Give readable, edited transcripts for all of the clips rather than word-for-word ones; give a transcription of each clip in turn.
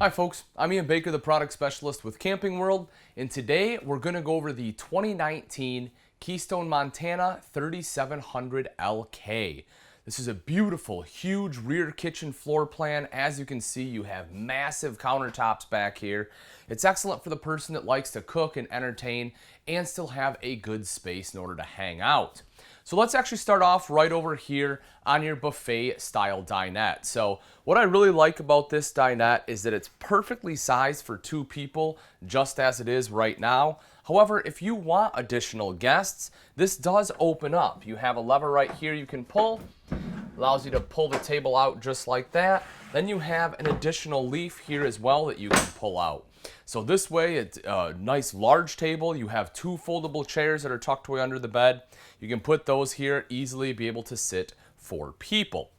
Hi folks, I'm Ian Baker, the product specialist with Camping World, and today we're going to go over the 2019 Keystone Montana 3700 LK. This is a beautiful, huge rear kitchen floor plan. As you can see, you have massive countertops back here. It's excellent for the person that likes to cook and entertain and still have a good space in order to hang out. So let's actually start off right over here on your buffet style dinette. So what I really like about this dinette is that it's perfectly sized for two people, just as it is right now. However, if you want additional guests, this does open up. You have a lever right here you can pull, allows you to pull the table out just like that. Then you have an additional leaf here as well that you can pull out. So this way, it's a nice large table. You have two foldable chairs that are tucked away under the bed. You can put those here, easily be able to sit 4 people.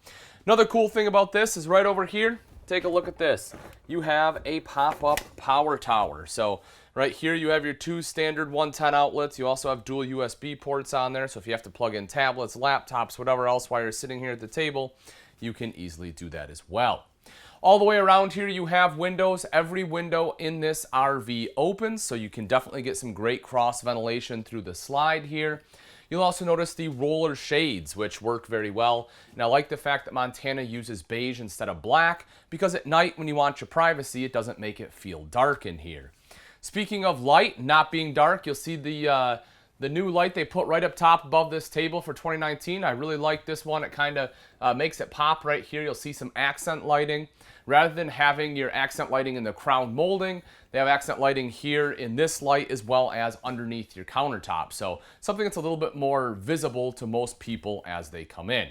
Another cool thing about this is right over here, take a look at this. You have a pop-up power tower. So right here you have your 2 standard 110 outlets. You also have dual USB ports on there. So if you have to plug in tablets, laptops, whatever else while you're sitting here at the table, you can easily do that as well. All the way around here you have windows. Every window in this RV opens, so you can definitely get some great cross ventilation through the slide here. You'll also notice the roller shades, which work very well. And I like the fact that Montana uses beige instead of black, because at night when you want your privacy, it doesn't make it feel dark in here. Speaking of light not being dark, you'll see the new light they put right up top above this table for 2019. I really like this one. It kind of makes it pop right here. You'll see some accent lighting. Rather than having your accent lighting in the crown molding, they have accent lighting here in this light as well as underneath your countertop. So something that's a little bit more visible to most people as they come in.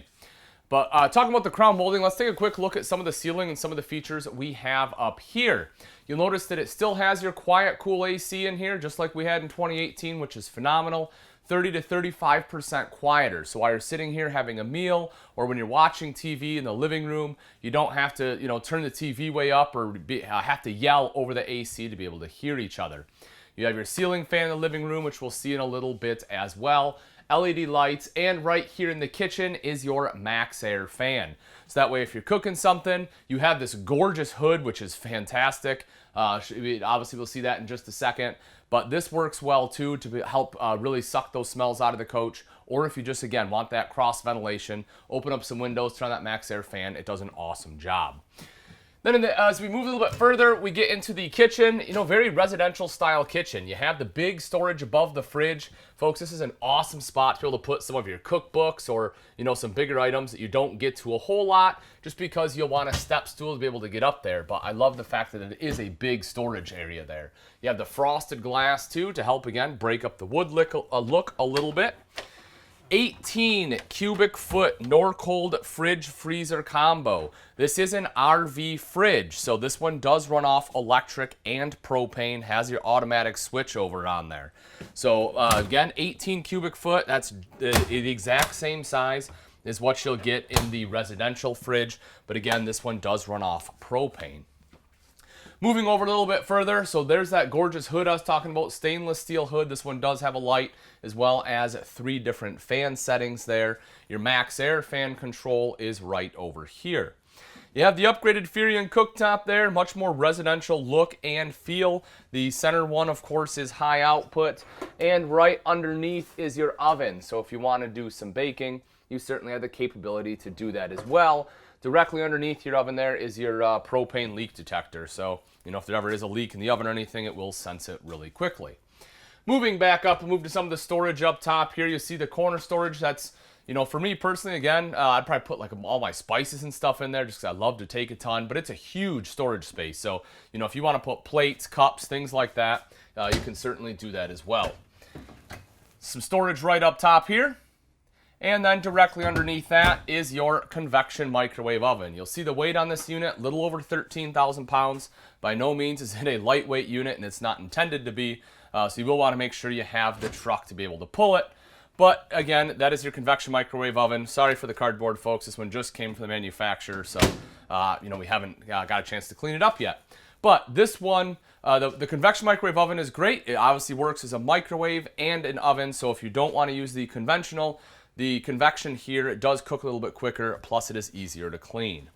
But talking about the crown molding, let's take a quick look at some of the ceiling and some of the features we have up here. You'll notice that it still has your quiet, cool AC in here, just like we had in 2018, which is phenomenal. 30 to 35% quieter. So while you're sitting here having a meal, or when you're watching TV in the living room, you don't have to, turn the TV way up or have to yell over the AC to be able to hear each other. You have your ceiling fan in the living room, which we'll see in a little bit as well. LED lights, and right here in the kitchen is your max air fan. So that way if you're cooking something, you have this gorgeous hood, which is fantastic. Obviously we'll see that in just a second, but this works well too to help really suck those smells out of the coach. Or if you just, again, want that cross ventilation, open up some windows, turn on that max air fan, it does an awesome job. Then as we move a little bit further, we get into the kitchen, very residential style kitchen. You have the big storage above the fridge. Folks, this is an awesome spot to be able to put some of your cookbooks or, some bigger items that you don't get to a whole lot just because you'll want a step stool to be able to get up there. But I love the fact that it is a big storage area there. You have the frosted glass too to help, again, break up the wood look a little bit. 18 cubic foot Norcold fridge freezer combo. This is an RV fridge, so this one does run off electric and propane, has your automatic switch over on there. So again, 18 cubic foot, that's the exact same size as what you'll get in the residential fridge, but again, this one does run off propane. Moving over a little bit further, so there's that gorgeous hood I was talking about, stainless steel hood. This one does have a light as well as 3 different fan settings there. Your max air fan control is right over here. You have the upgraded Furion cooktop there, much more residential look and feel. The center one, of course, is high output, and right underneath is your oven. So if you want to do some baking, you certainly have the capability to do that as well. Directly underneath your oven there is your propane leak detector. So, if there ever is a leak in the oven or anything, it will sense it really quickly. Moving back up, we'll move to some of the storage up top here. You see the corner storage. That's, for me personally, again, I'd probably put like all my spices and stuff in there just because I love to take a ton. But it's a huge storage space. So, if you want to put plates, cups, things like that, you can certainly do that as well. Some storage right up top here. And then directly underneath that is your convection microwave oven. You'll see the weight on this unit, a little over 13,000 pounds. By no means is it a lightweight unit, and it's not intended to be. So you will want to make sure you have the truck to be able to pull it. But again, that is your convection microwave oven. Sorry for the cardboard, folks. This one just came from the manufacturer, so we haven't got a chance to clean it up yet. But this one, the convection microwave oven is great. It obviously works as a microwave and an oven, so if you don't want to use the conventional, the convection here, it does cook a little bit quicker, plus it is easier to clean.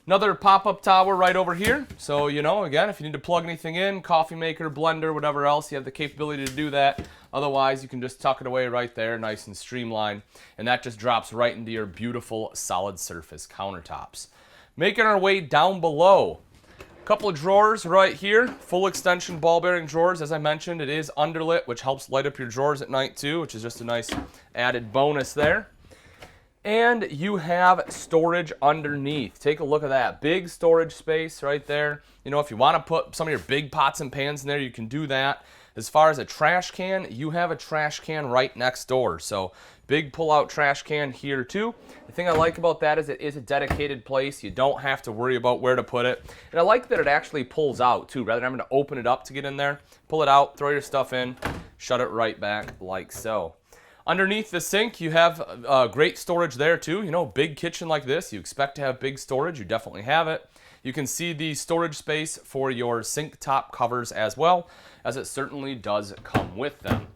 Another pop-up tower right over here. So, you know, again, if you need to plug anything in, coffee maker, blender, whatever else, you have the capability to do that. Otherwise, you can just tuck it away right there, nice and streamlined. And that just drops right into your beautiful solid surface countertops. Making our way down below. Couple of drawers right here, full extension ball bearing drawers. As I mentioned, it is underlit, which helps light up your drawers at night too, which is just a nice added bonus there. And you have storage underneath. Take a look at that. Big storage space right there. You know, if you want to put some of your big pots and pans in there, you can do that. As far as a trash can, you have a trash can right next door. So big pull-out trash can here too. The thing I like about that is it is a dedicated place. You don't have to worry about where to put it. And I like that it actually pulls out too. Rather than having to open it up to get in there, pull it out, throw your stuff in, shut it right back like so. Underneath the sink, you have great storage there too. You know, big kitchen like this, you expect to have big storage. You definitely have it. You can see the storage space for your sink top covers as well, as it certainly does come with them.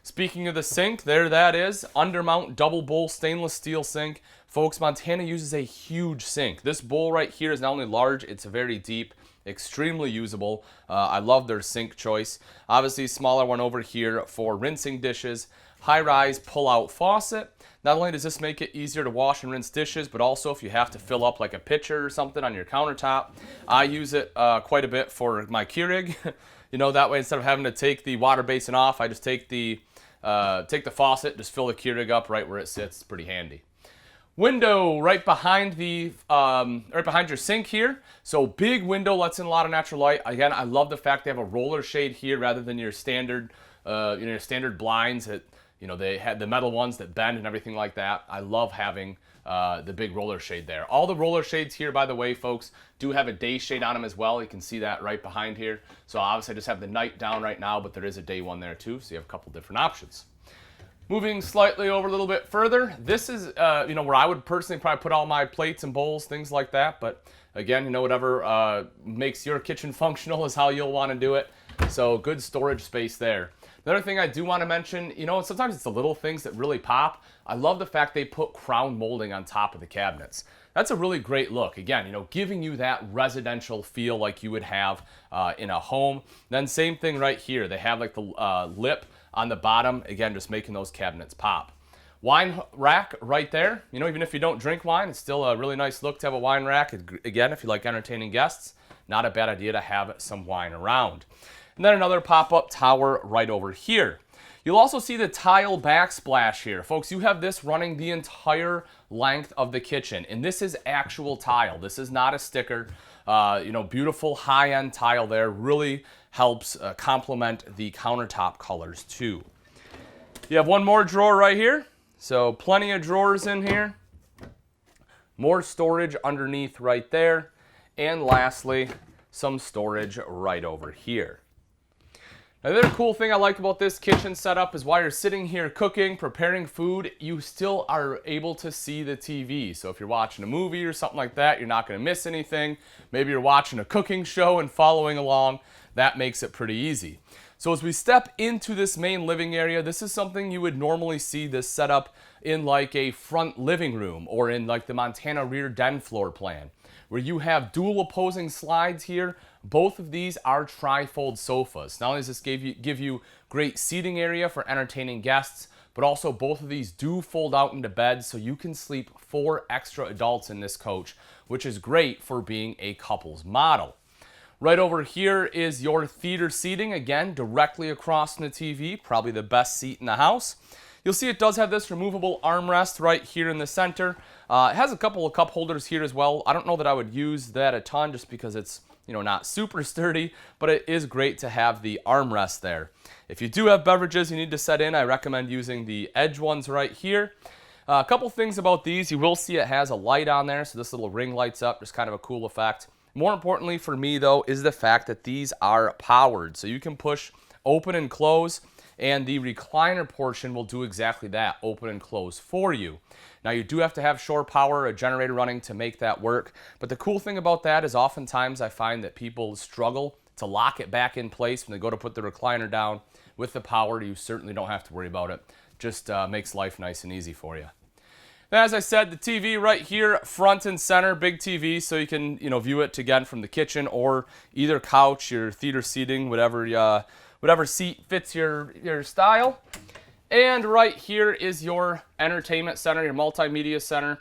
Speaking of the sink, there that is. Undermount double bowl stainless steel sink. Folks, Montana uses a huge sink. This bowl right here is not only large, it's very deep. Extremely usable. I love their sink choice. Obviously, smaller one over here for rinsing dishes. High-rise pull-out faucet. Not only does this make it easier to wash and rinse dishes, but also if you have to fill up like a pitcher or something on your countertop. I use it quite a bit for my Keurig. You know, that way instead of having to take the water basin off, I just take the faucet, just fill the Keurig up right where it sits. It's pretty handy. Window right behind your sink here. So big window lets in a lot of natural light. Again, I love the fact they have a roller shade here rather than your standard, standard blinds that, you know, they had the metal ones that bend and everything like that. I love having the big roller shade there. All the roller shades here, by the way, folks, do have a day shade on them as well. You can see that right behind here. So obviously I just have the night down right now, but there is a day one there too. So you have a couple different options. Moving slightly over a little bit further, this is, where I would personally probably put all my plates and bowls, things like that. But again, you know, whatever makes your kitchen functional is how you'll want to do it. So good storage space there. Another thing I do want to mention, you know, sometimes it's the little things that really pop. I love the fact they put crown molding on top of the cabinets. That's a really great look. Again, you know, giving you that residential feel like you would have in a home. Then same thing right here. They have like the lip on the bottom, again, just making those cabinets pop. Wine rack right there. You know, even if you don't drink wine, it's still a really nice look to have a wine rack. Again, if you like entertaining guests, not a bad idea to have some wine around. And then another pop-up tower right over here. You'll also see the tile backsplash here. Folks, you have this running the entire length of the kitchen, and this is actual tile. This is not a sticker. Beautiful high-end tile there. Really helps complement the countertop colors too. You have one more drawer right here. So plenty of drawers in here. More storage underneath right there. And lastly, some storage right over here. Now, the other cool thing I like about this kitchen setup is while you're sitting here cooking, preparing food, you still are able to see the TV. So if you're watching a movie or something like that, you're not going to miss anything. Maybe you're watching a cooking show and following along. That makes it pretty easy. So as we step into this main living area, this is something you would normally see this setup in like a front living room or in like the Montana rear den floor plan, where you have dual opposing slides here. Both of these are tri-fold sofas. Not only does this give you great seating area for entertaining guests, but also both of these do fold out into beds, so you can sleep 4 extra adults in this coach, which is great for being a couple's model. Right over here is your theater seating, again, directly across from the TV, probably the best seat in the house. You'll see it does have this removable armrest right here in the center. It has a couple of cup holders here as well. I don't know that I would use that a ton just because it's, you know, not super sturdy, but it is great to have the armrest there. If you do have beverages you need to set in, I recommend using the edge ones right here. A couple things about these. You will see it has a light on there, so this little ring lights up, just kind of a cool effect. More importantly for me, though, is the fact that these are powered. So you can push open and close, and the recliner portion will do exactly that, open and close for you. Now, you do have to have shore power, a generator running to make that work. But the cool thing about that is oftentimes I find that people struggle to lock it back in place when they go to put the recliner down. With the power, you certainly don't have to worry about it. Just makes life nice and easy for you. As I said, the TV right here, front and center, big TV, so you can, view it again from the kitchen or either couch, your theater seating, whatever seat fits your style. And right here is your entertainment center, your multimedia center.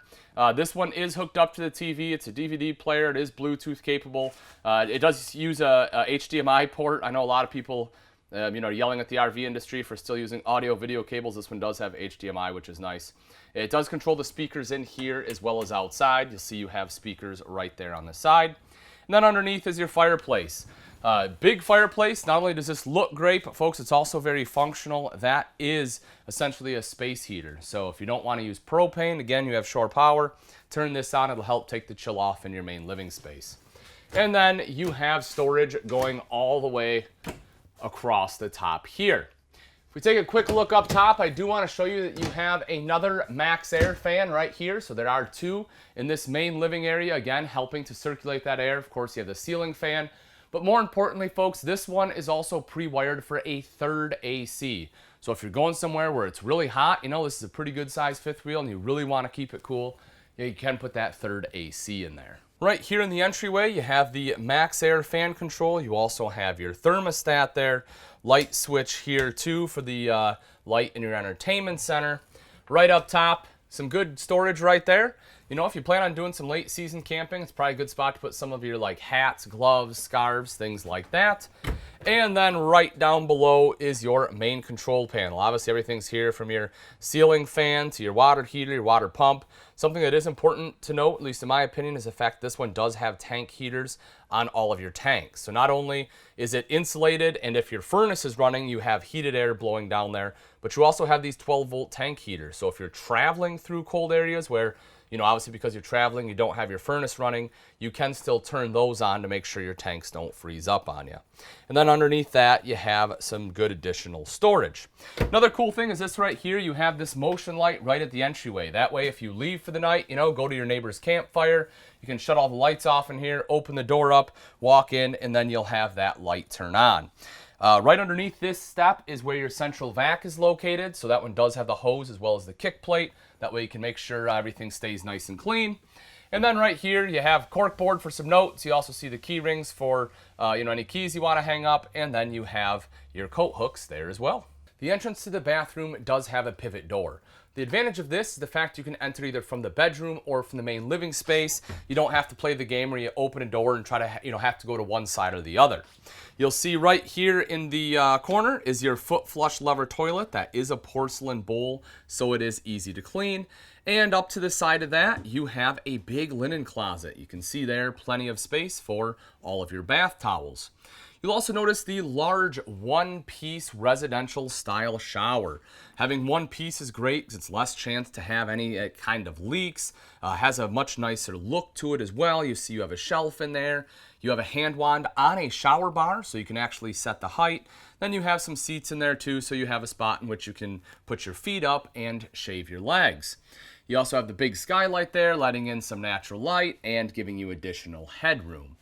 This one is hooked up to the TV. It's a DVD player. It is Bluetooth capable. It does use a HDMI port. I know a lot of people, yelling at the RV industry for still using audio video cables. This one does have HDMI, which is nice. It does control the speakers in here as well as outside. You'll see you have speakers right there on the side. And then underneath is your fireplace. Big fireplace. Not only does this look great, but folks, it's also very functional. That is essentially a space heater. So if you don't want to use propane, again, you have shore power. Turn this on. It'll help take the chill off in your main living space. And then you have storage going all the way across the top here. If we take a quick look up top, I do want to show you that you have another Max Air fan right here. So there are two in this main living area, again, helping to circulate that air. Of course, you have the ceiling fan. But more importantly, folks, this one is also pre-wired for a third AC. So if you're going somewhere where it's really hot, this is a pretty good size fifth wheel and you really want to keep it cool, you can put that third AC in there. Right here in the entryway, you have the Max Air fan control. You also have your thermostat there. Light switch here too for the light in your entertainment center. Right up top, some good storage right there. If you plan on doing some late season camping, it's probably a good spot to put some of your hats, gloves, scarves, things like that. And then right down below is your main control panel. Obviously everything's here from your ceiling fan to your water heater, your water pump. Something that is important to note, at least in my opinion, is the fact this one does have tank heaters on all of your tanks. So not only is it insulated, and if your furnace is running, you have heated air blowing down there, but you also have these 12-volt tank heaters. So if you're traveling through cold areas where obviously because you're traveling, you don't have your furnace running, you can still turn those on to make sure your tanks don't freeze up on you. And then underneath that, you have some good additional storage. Another cool thing is this right here, you have this motion light right at the entryway. That way, if you leave for the night, go to your neighbor's campfire, you can shut all the lights off in here, open the door up, walk in, and then you'll have that light turn on. Right underneath this step is where your central vac is located. So that one does have the hose as well as the kick plate. That way you can make sure everything stays nice and clean. And then right here you have cork board for some notes. You also see the key rings for any keys you want to hang up. And then you have your coat hooks there as well. The entrance to the bathroom does have a pivot door. The advantage of this is the fact you can enter either from the bedroom or from the main living space. You don't have to play the game where you open a door and try to have to go to one side or the other. You'll see right here in the corner is your foot flush lever toilet. That is a porcelain bowl, so it is easy to clean. And up to the side of that, you have a big linen closet. You can see there plenty of space for all of your bath towels. You'll also notice the large one-piece residential style shower. Having one piece is great because it's less chance to have any kind of leaks. Has a much nicer look to it as well. You see you have a shelf in there. You have a hand wand on a shower bar so you can actually set the height. Then you have some seats in there too, so you have a spot in which you can put your feet up and shave your legs. You also have the big skylight there, letting in some natural light and giving you additional headroom.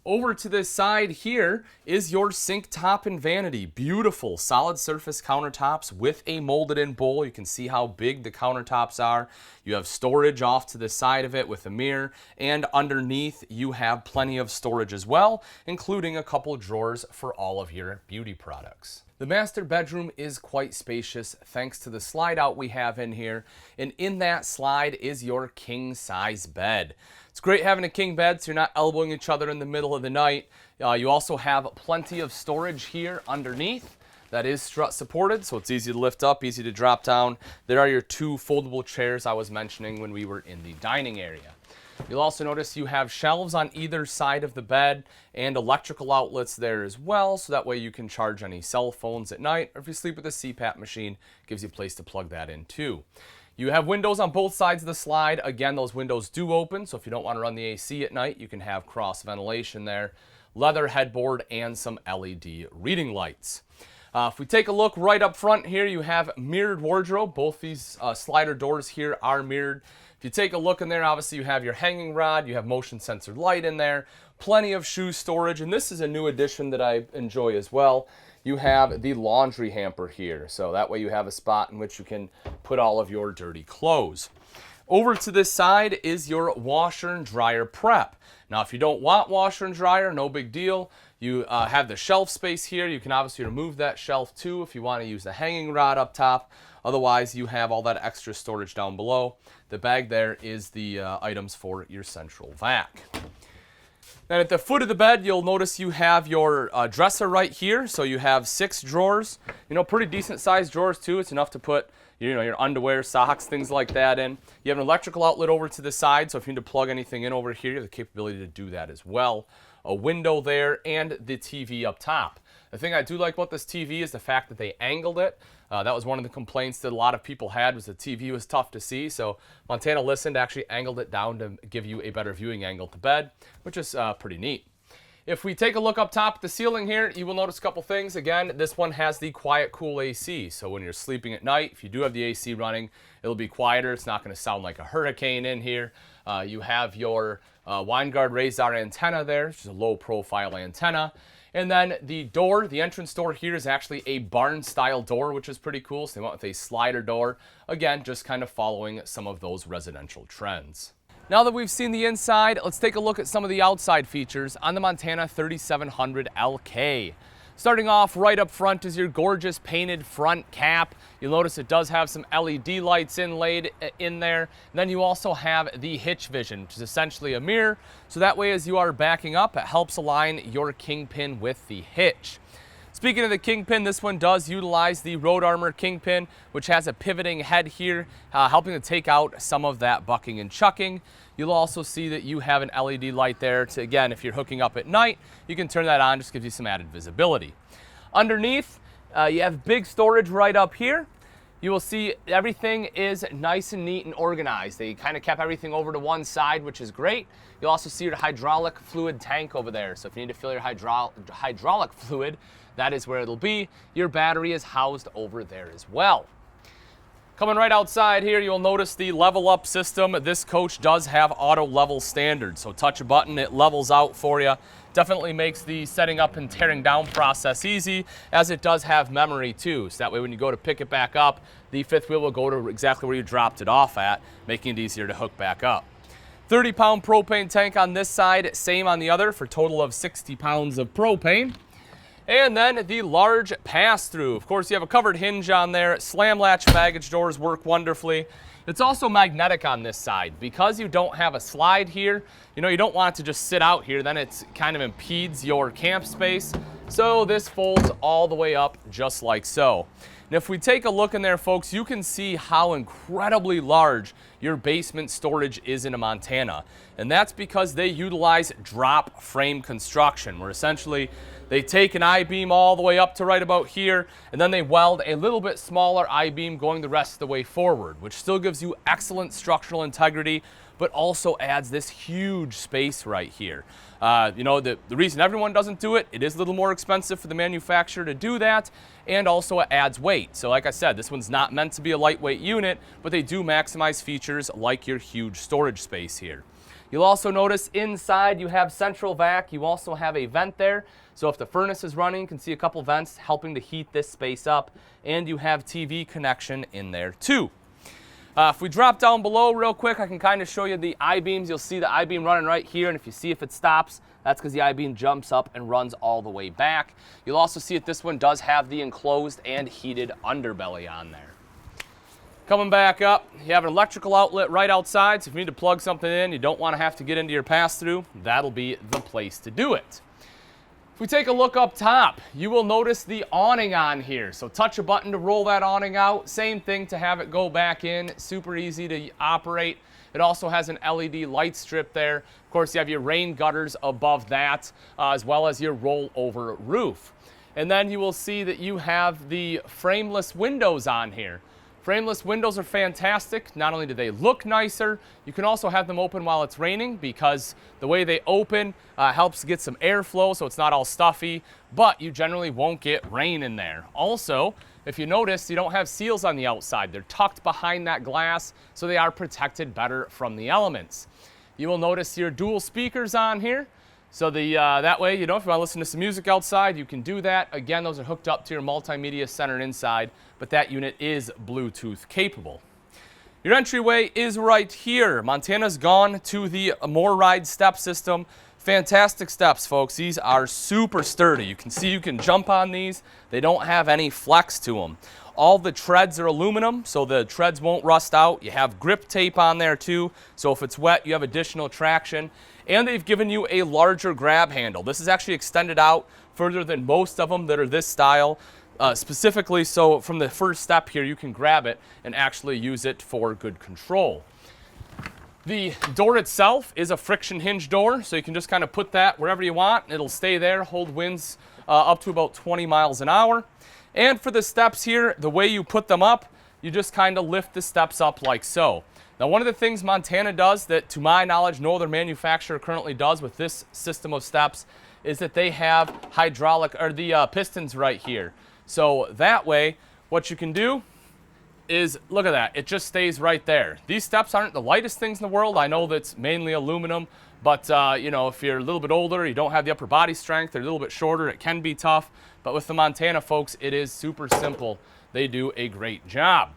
Over to this side here is your sink top and vanity. Beautiful solid surface countertops with a molded in bowl. You can see how big the countertops are. You have storage off to the side of it with a mirror, and underneath you have plenty of storage as well, including a couple drawers for all of your beauty products. The master bedroom is quite spacious thanks to the slide out we have in here, and in that slide is your king size bed. It's great having a king bed so you're not elbowing each other in the middle of the night. You also have plenty of storage here underneath. That is strut supported, so it's easy to lift up, easy to drop down. There are your two foldable chairs I was mentioning when we were in the dining area. You'll also notice you have shelves on either side of the bed and electrical outlets there as well, so that way you can charge any cell phones at night, or if you sleep with a CPAP machine, it gives you a place to plug that in too. You have windows on both sides of the slide. Again, those windows do open, so if you don't want to run the AC at night, you can have cross ventilation there. Leather headboard and some LED reading lights. If we take a look right up front here, you have mirrored wardrobe. Both these slider doors here are mirrored. If you take a look in there, obviously you have your hanging rod, you have motion sensor light in there, plenty of shoe storage, and this is a new addition that I enjoy as well. You have the laundry hamper here, so that way you have a spot in which you can put all of your dirty clothes. Over to this side is your washer and dryer prep. Now, if you don't want washer and dryer, no big deal. You have the shelf space here. You can obviously remove that shelf too if you want to use the hanging rod up top. Otherwise, you have all that extra storage down below. The bag there is the items for your central vac. Then at the foot of the bed, you'll notice you have your dresser right here. So you have 6 drawers, pretty decent sized drawers too. It's enough to put your underwear, socks, things like that in. You have an electrical outlet over to the side, so if you need to plug anything in over here, you have the capability to do that as well. A window there and the TV up top. The thing I do like about this TV is the fact that they angled it. That was one of the complaints that a lot of people had, was the TV was tough to see. So Montana listened, actually angled it down to give you a better viewing angle to bed, which is pretty neat. If we take a look up top at the ceiling here, you will notice a couple things. Again, this one has the quiet, cool AC. So when you're sleeping at night, if you do have the AC running, it'll be quieter. It's not going to sound like a hurricane in here. You have your Winegard raised our antenna there, which is a low profile antenna. And then the door, the entrance door here is actually a barn style door, which is pretty cool. So they went with a slider door. Again, just kind of following some of those residential trends. Now that we've seen the inside, let's take a look at some of the outside features on the Montana 3700 LK. Starting off right up front is your gorgeous painted front cap. You'll notice it does have some LED lights inlaid in there. Then you also have the hitch vision, which is essentially a mirror. So that way as you are backing up, it helps align your kingpin with the hitch. Speaking of the kingpin, this one does utilize the Road Armor kingpin, which has a pivoting head here, helping to take out some of that bucking and chucking. You'll also see that you have an LED light there to, again, if you're hooking up at night, you can turn that on, just gives you some added visibility. Underneath, you have big storage right up here. You will see everything is nice and neat and organized. They kind of kept everything over to one side, which is great. You'll also see your hydraulic fluid tank over there. So if you need to fill your hydraulic fluid, that is where it'll be. Your battery is housed over there as well. Coming right outside here, you'll notice the level up system. This coach does have auto level standard. So touch a button, it levels out for you. Definitely makes the setting up and tearing down process easy, as it does have memory too. So that way when you go to pick it back up, the fifth wheel will go to exactly where you dropped it off at, making it easier to hook back up. 30-pound propane tank on this side, same on the other, for a total of 60 pounds of propane. And then the large pass-through. Of course, you have a covered hinge on there. Slam latch baggage doors work wonderfully. It's also magnetic on this side. Because you don't have a slide here, you don't want it to just sit out here. Then it kind of impedes your camp space. So this folds all the way up just like so. And if we take a look in there, folks, you can see how incredibly large your basement storage is in Montana. And that's because they utilize drop frame construction, where essentially they take an I-beam all the way up to right about here, and then they weld a little bit smaller I-beam going the rest of the way forward, which still gives you excellent structural integrity, but also adds this huge space right here. The reason everyone doesn't do it, it is a little more expensive for the manufacturer to do that, and also it adds weight. So like I said, this one's not meant to be a lightweight unit, but they do maximize features like your huge storage space here. You'll also notice inside you have central vac. You also have a vent there. So if the furnace is running, you can see a couple vents helping to heat this space up. And you have TV connection in there too. If we drop down below real quick, I can kind of show you the I-beams. You'll see the I-beam running right here. And if you see if it stops, that's because the I-beam jumps up and runs all the way back. You'll also see that this one does have the enclosed and heated underbelly on there. Coming back up, you have an electrical outlet right outside, so if you need to plug something in, you don't want to have to get into your pass-through, that'll be the place to do it. If we take a look up top, you will notice the awning on here. So touch a button to roll that awning out. Same thing to have it go back in. Super easy to operate. It also has an LED light strip there. Of course, you have your rain gutters above that, as well as your rollover roof. And then you will see that you have the frameless windows on here. Frameless windows are fantastic. Not only do they look nicer, you can also have them open while it's raining, because the way they open helps get some airflow so it's not all stuffy, but you generally won't get rain in there. Also, if you notice, you don't have seals on the outside. They're tucked behind that glass, so they are protected better from the elements. You will notice your dual speakers on here. So that way, if you want to listen to some music outside, you can do that. Again, those are hooked up to your multimedia center inside, but that unit is Bluetooth capable. Your entryway is right here. Montana's gone to the More Ride step system. Fantastic steps, folks. These are super sturdy. You can see you can jump on these. They don't have any flex to them. All the treads are aluminum, so the treads won't rust out. You have grip tape on there too, so if it's wet, you have additional traction. And they've given you a larger grab handle. This is actually extended out further than most of them that are this style. Specifically, so from the first step here, you can grab it and actually use it for good control. The door itself is a friction hinge door, so you can just kind of put that wherever you want. It'll stay there, hold winds up to about 20 miles an hour. And for the steps here, the way you put them up, you just kind of lift the steps up like so. Now, one of the things Montana does that, to my knowledge, no other manufacturer currently does with this system of steps is that they have hydraulic, or the pistons right here. So that way, what you can do is, look at that, it just stays right there. These steps aren't the lightest things in the world. I know that's mainly aluminum, but you know, if you're a little bit older, you don't have the upper body strength, they're a little bit shorter, it can be tough. But with the Montana folks, it is super simple. They do a great job.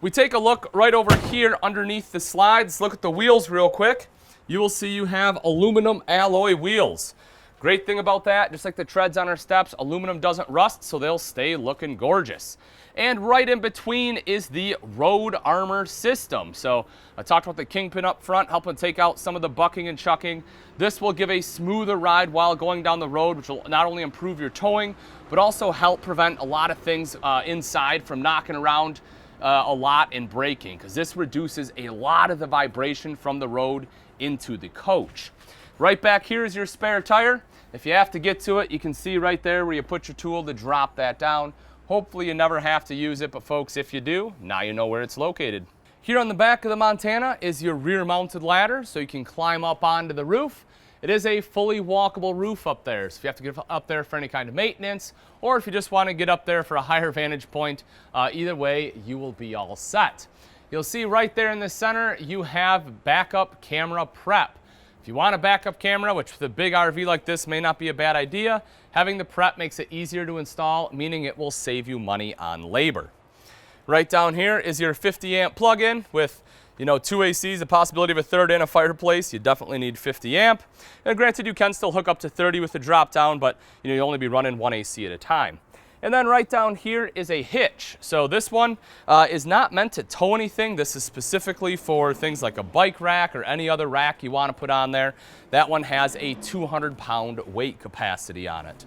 We take a look right over here underneath the slides. Look at the wheels real quick. You will see you have aluminum alloy wheels. Great thing about that, just like the treads on our steps, aluminum doesn't rust, so they'll stay looking gorgeous. And right in between is the road armor system. So I talked about the kingpin up front, helping take out some of the bucking and chucking. This will give a smoother ride while going down the road, which will not only improve your towing, but also help prevent a lot of things inside from knocking around a lot and braking, because this reduces a lot of the vibration from the road into the coach. Right back here is your spare tire. If you have to get to it, you can see right there where you put your tool to drop that down. Hopefully you never have to use it, but folks, if you do, now you know where it's located. Here on the back of the Montana is your rear mounted ladder, so you can climb up onto the roof. It is a fully walkable roof up there, so if you have to get up there for any kind of maintenance, or if you just want to get up there for a higher vantage point, either way, you will be all set. You'll see right there in the center, you have backup camera prep. If you want a backup camera, which with a big RV like this may not be a bad idea, having the prep makes it easier to install, meaning it will save you money on labor. Right down here is your 50 amp plug-in with, you know, 2 ACs, the possibility of a third and a fireplace. You definitely need 50 amp. And granted, you can still hook up to 30 with the drop down, but you know, you'll only be running 1 AC at a time. And then right down here is a hitch. So this one is not meant to tow anything. This is specifically for things like a bike rack or any other rack you want to put on there. That one has a 200-pound weight capacity on it.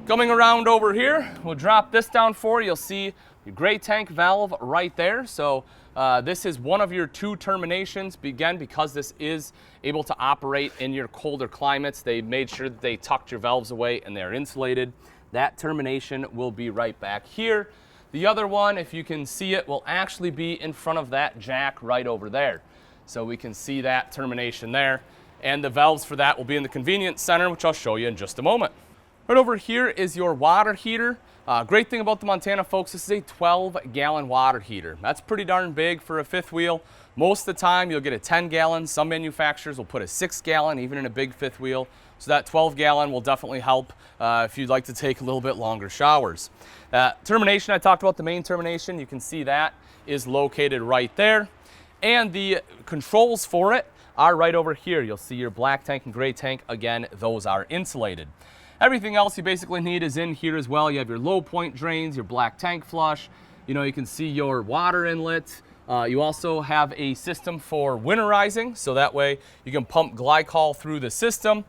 Coming around over here, we'll drop this down for you. You'll see your gray tank valve right there. So this is one of your 2 terminations. Again, because this is able to operate in your colder climates, they made sure that they tucked your valves away and they're insulated. That termination will be right back here. The other one, if you can see it, will actually be in front of that jack right over there. So we can see that termination there. And the valves for that will be in the convenience center, which I'll show you in just a moment. Right over here is your water heater. Great thing about the Montana, folks, this is a 12-gallon water heater. That's pretty darn big for a fifth wheel. Most of the time, you'll get a 10-gallon. Some manufacturers will put a 6-gallon, even in a big fifth wheel. So that 12-gallon will definitely help if you'd like to take a little bit longer showers. Termination, I talked about the main termination. You can see that is located right there. And the controls for it are right over here. You'll see your black tank and gray tank. Again, those are insulated. Everything else you basically need is in here as well. You have your low point drains, your black tank flush. You know, you can see your water inlet. You also have a system for winterizing, so that way you can pump glycol through the system.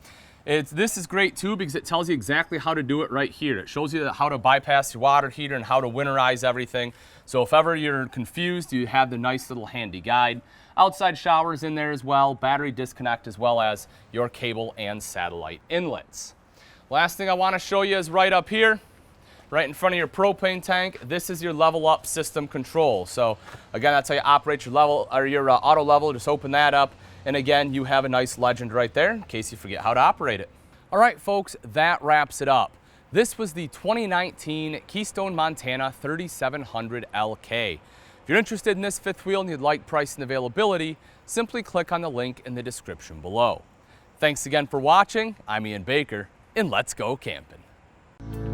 This is great too because it tells you exactly how to do it right here. It shows you how to bypass your water heater and how to winterize everything. So if ever you're confused, you have the nice little handy guide. Outside showers in there as well, battery disconnect, as well as your cable and satellite inlets. Last thing I want to show you is right up here, right in front of your propane tank. This is your level up system control. So again, that's how you operate your level or your auto level. Just open that up. And again, you have a nice legend right there in case you forget how to operate it. All right, folks, that wraps it up. This was the 2019 Keystone Montana 3700 LK. If you're interested in this fifth wheel and you'd like price and availability, simply click on the link in the description below. Thanks again for watching. I'm Ian Baker, and let's go camping.